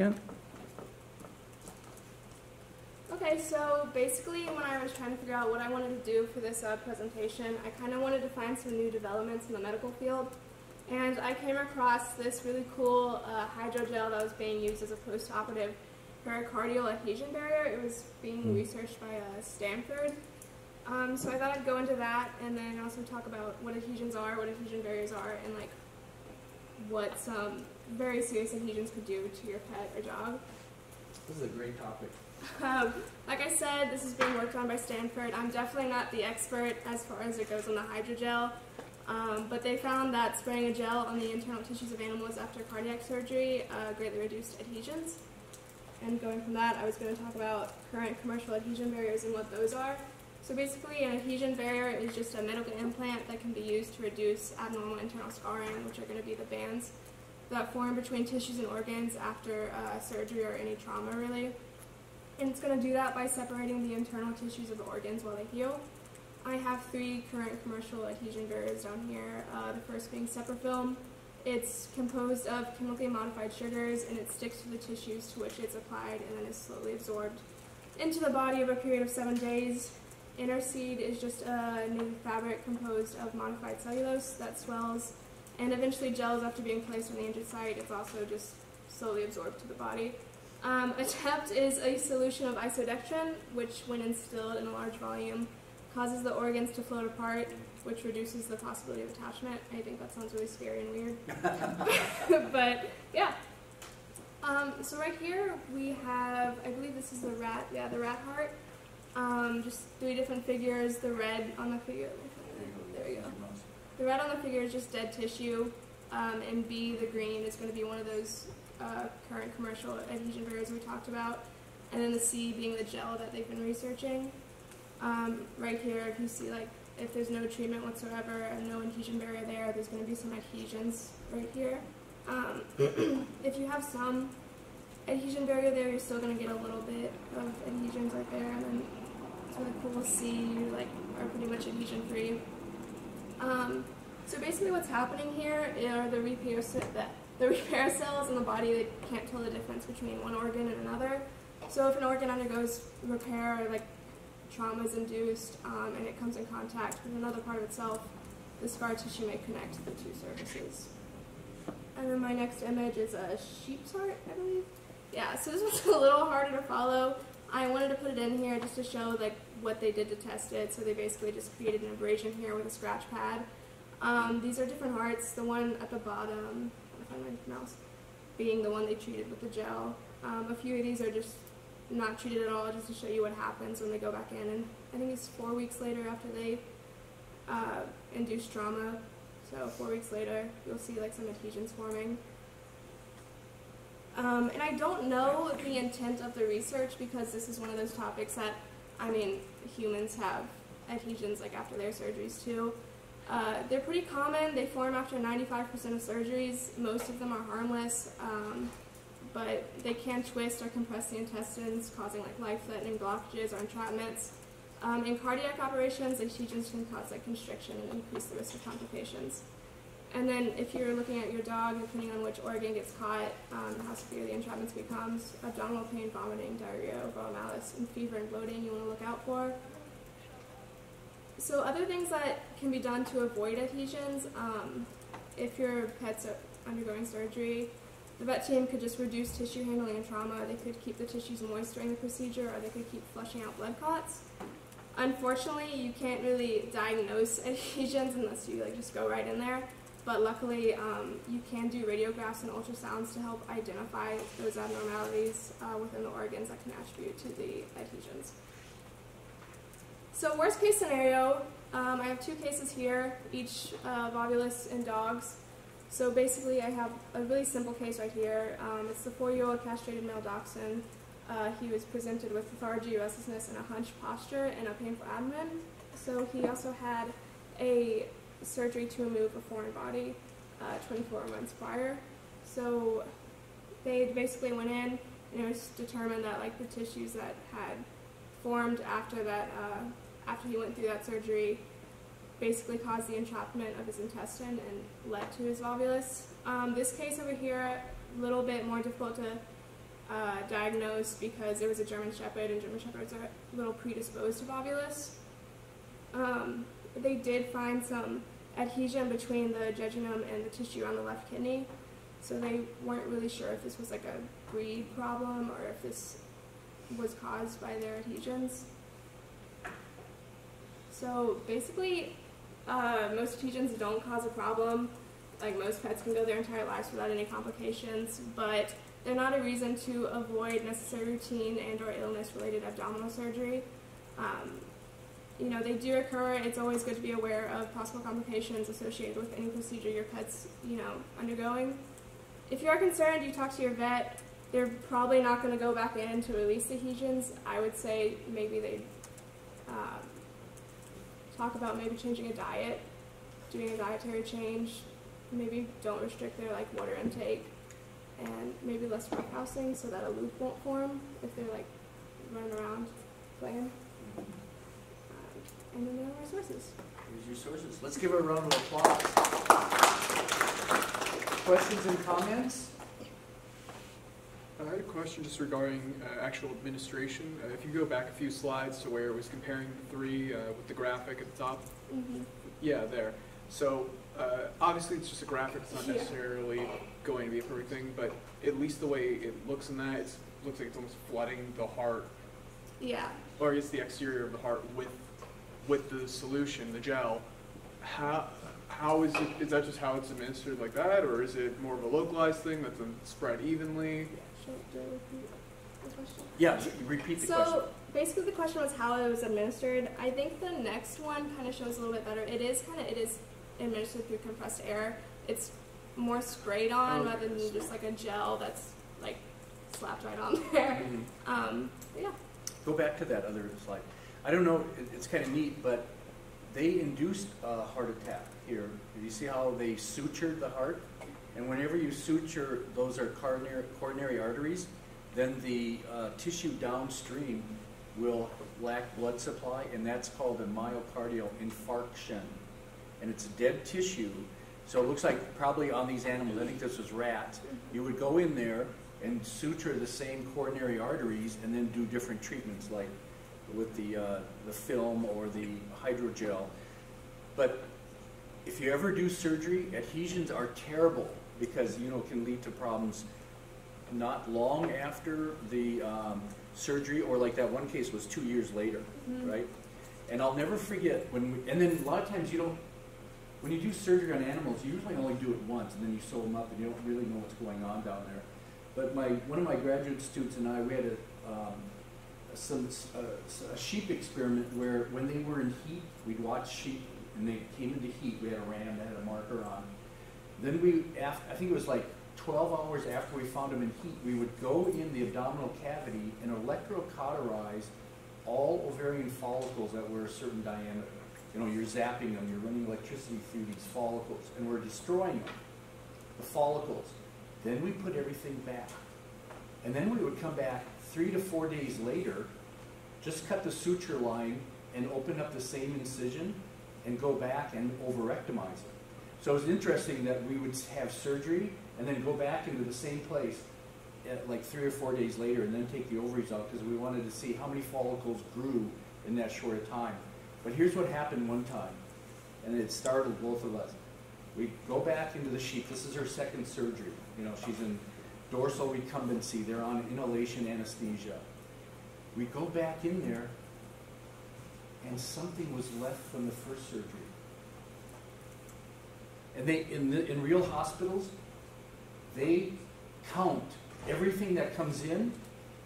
second. Okay, so basically when I was trying to figure out what I wanted to do for this presentation, I kind of wanted to find some new developments in the medical field. And I came across this really cool hydrogel that was being used as a post-operative pericardial adhesion barrier. It was being researched by Stanford. So I thought I'd go into that and then also talk about what adhesions are, what adhesion barriers are, and like what some very serious adhesions could do to your pet or dog. This is a great topic. Like I said, this is being worked on by Stanford. I'm definitely not the expert as far as it goes on the hydrogel, but they found that spraying a gel on the internal tissues of animals after cardiac surgery greatly reduced adhesions. And going from that, I was going to talk about current commercial adhesion barriers and what those are. So basically, an adhesion barrier is just a medical implant that can be used to reduce abnormal internal scarring, which are going to be the bands that form between tissues and organs after surgery or any trauma, really. And it's going to do that by separating the internal tissues of the organs while they heal. I have 3 current commercial adhesion barriers down here, the first being Suprafilm. It's composed of chemically modified sugars, and it sticks to the tissues to which it's applied and then is slowly absorbed into the body over a period of 7 days. Interseed is just a new fabric composed of modified cellulose that swells and eventually gels after being placed on the injured site. It's also just slowly absorbed to the body. Adapt is a solution of isodextrin, which when instilled in a large volume causes the organs to float apart, which reduces the possibility of attachment. I think that sounds really scary and weird. But yeah. So right here we have, I believe this is the rat, the rat heart. Just 3 different figures. The red on the figure, there we go. The red on the figure is just dead tissue, and B, the green, is going to be one of those current commercial adhesion barriers we talked about, and then the C being the gel that they've been researching. Right here, if you see, like, if there's no treatment whatsoever and no adhesion barrier there, there's going to be some adhesions right here. If you have some adhesion barrier there, you're still going to get a little bit of adhesions right there, and then it's really cool to see you like are pretty much adhesion free. So basically what's happening here are the repair cells in the body that can't tell the difference between one organ and another. So if an organ undergoes repair, or like trauma is induced, and it comes in contact with another part of itself, the scar tissue may connect the 2 surfaces. And then my next image is a sheep's heart, I believe. Yeah, so this one's a little harder to follow. I wanted to put it in here just to show like what they did to test it. So they basically just created an abrasion here with a scratch pad. These are different hearts. The one at the bottom, if I find my mouse, being the one they treated with the gel. A few of these are just not treated at all, just to show you what happens when they go back in. And I think it's 4 weeks later after they induce trauma. So 4 weeks later, you'll see like some adhesions forming. And I don't know the intent of the research, because this is one of those topics that, I mean, humans have adhesions like after their surgeries too. They're pretty common. They form after 95% of surgeries. Most of them are harmless, but they can twist or compress the intestines, causing like life-threatening blockages or entrapments. In cardiac operations, adhesions can cause like constriction and increase the risk of complications. And then if you're looking at your dog, depending on which organ gets caught, how severe the entrapments becomes, abdominal pain, vomiting, diarrhea, overall malaise, and fever and bloating you want to look out for. So other things that can be done to avoid adhesions, if your pet's undergoing surgery, the vet team could just reduce tissue handling and trauma. They could keep the tissues moist during the procedure, or they could keep flushing out blood clots. Unfortunately, you can't really diagnose adhesions unless you like just go right in there. But luckily, you can do radiographs and ultrasounds to help identify those abnormalities within the organs that can attribute to the adhesions. So worst case scenario, I have 2 cases here, each volvulus in dogs. So basically I have a really simple case right here. It's the 4-year-old castrated male dachshund. He was presented with lethargy, restlessness, and a hunched posture and a painful abdomen. So he also had a surgery to remove a foreign body 24 months prior. So they basically went in, and it was determined that like the tissues that had formed after that, after he went through that surgery, basically caused the entrapment of his intestine and led to his volvulus. This case over here, a little bit more difficult to diagnosed because it was a German Shepherd, and German Shepherds are a little predisposed to volvulus. They did find some adhesion between the jejunum and the tissue on the left kidney, so they weren't really sure if this was like a breed problem or if this was caused by their adhesions. So basically, most adhesions don't cause a problem. Like, most pets can go their entire lives without any complications, but they're not a reason to avoid necessary routine and or illness-related abdominal surgery. You know, they do occur. It's always good to be aware of possible complications associated with any procedure your pet's, you know, undergoing. If you are concerned, you talk to your vet. They're probably not going to go back in to release the adhesions. I would say maybe they'd talk about maybe changing a diet, doing a dietary change. Maybe don't restrict their like water intake, and maybe less roughhousing so that a loop won't form if they're like running around playing. And then there are resources. Here's your sources. Let's give her a round of applause. Questions and comments? I had a question just regarding actual administration. If you go back a few slides to where it was comparing the three with the graphic at the top. Mm-hmm. Yeah, there. So obviously it's just a graphic. It's not necessarily going to be a perfect thing, but at least the way it looks in that, it looks like it's almost flooding the heart. Yeah. Or I guess the exterior of the heart with the solution, the gel. How is it? Is that just how it's administered like that, or is it more of a localized thing that's spread evenly? Do I repeat the question? Yeah, repeat the question. So basically the question was how it was administered. I think the next one kind of shows a little bit better. It is administered through compressed air. It's more sprayed on rather than just like a gel that's like slapped right on there. Mm-hmm. But yeah. Go back to that other slide. I don't know, it's kind of neat, but they induced a heart attack here. You see how they sutured the heart? And whenever you suture, those are coronary arteries, then the tissue downstream will lack blood supply, and that's called a myocardial infarction. And it's dead tissue, so it looks like probably on these animals, I think this was rats, you would go in there and suture the same coronary arteries and then do different treatments like with the film or the hydrogel. But if you ever do surgery, adhesions are terrible because, you know, can lead to problems not long after the surgery, or like that one case was 2 years later, right? And I'll never forget and then a lot of times you don't, when you do surgery on animals, you usually only do it once and then you sew them up and you don't really know what's going on down there. But one of my graduate students and I, we had a sheep experiment where when they were in heat, we'd watch sheep and they came into heat. We had a ram that had a marker on. Then I think it was like 12 hours after we found them in heat, we would go in the abdominal cavity and electrocauterize all ovarian follicles that were a certain diameter. You know, you're zapping them, you're running electricity through these follicles, and we're destroying them, the follicles. Then we put everything back. And then we would come back 3 to 4 days later, just cut the suture line and open up the same incision and go back and overrectomize it. So it's interesting that we would have surgery and then go back into the same place like 3 or 4 days later and then take the ovaries out because we wanted to see how many follicles grew in that short a time. But here's what happened one time, and it startled both of us. We go back into the sheep. This is her second surgery. You know, she's in dorsal recumbency. They're on inhalation anesthesia. We go back in there, and something was left from the first surgery. And they, in real hospitals, they count everything that comes in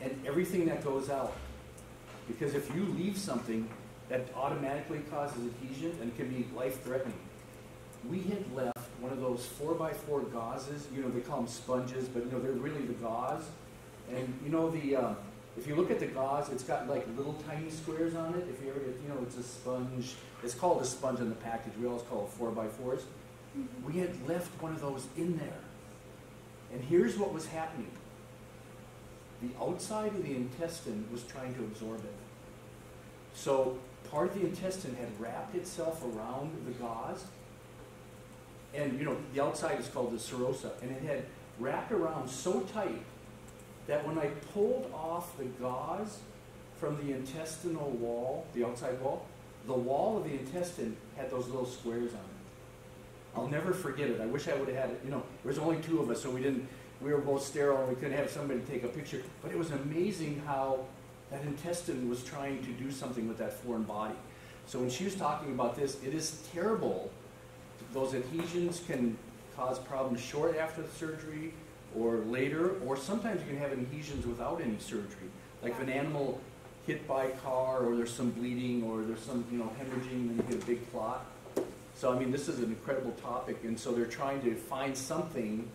and everything that goes out. Because if you leave something, that automatically causes adhesion and can be life-threatening. We had left one of those 4x4 gauzes. You know, they call them sponges, but you know, they're really the gauze. And you know, if you look at the gauze, it's got like little tiny squares on it. If you ever, you know, it's a sponge. It's called a sponge in the package. We always call it 4x4s. We had left one of those in there. And here's what was happening. The outside of the intestine was trying to absorb it. So part of the intestine had wrapped itself around the gauze. And you know, the outside is called the serosa. And it had wrapped around so tight that when I pulled off the gauze from the intestinal wall, the outside wall, the wall of the intestine had those little squares on it. I'll never forget it. I wish I would have had it. You know, there was only 2 of us, so we were both sterile and we couldn't have somebody take a picture. But it was amazing how that intestine was trying to do something with that foreign body. So when she was talking about this, it is terrible. Those adhesions can cause problems short after the surgery or later, or sometimes you can have adhesions without any surgery. Like if an animal hit by a car, or there's some bleeding, or there's some, you know, hemorrhaging, and you get a big clot. So I mean, this is an incredible topic, and so they're trying to find something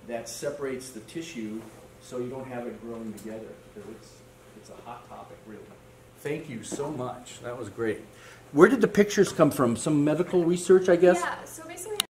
that separates the tissue so you don't have it growing together, because it's a hot topic, really. Thank you so much. That was great. Where did the pictures come from? Some medical research, I guess? Yeah, so basically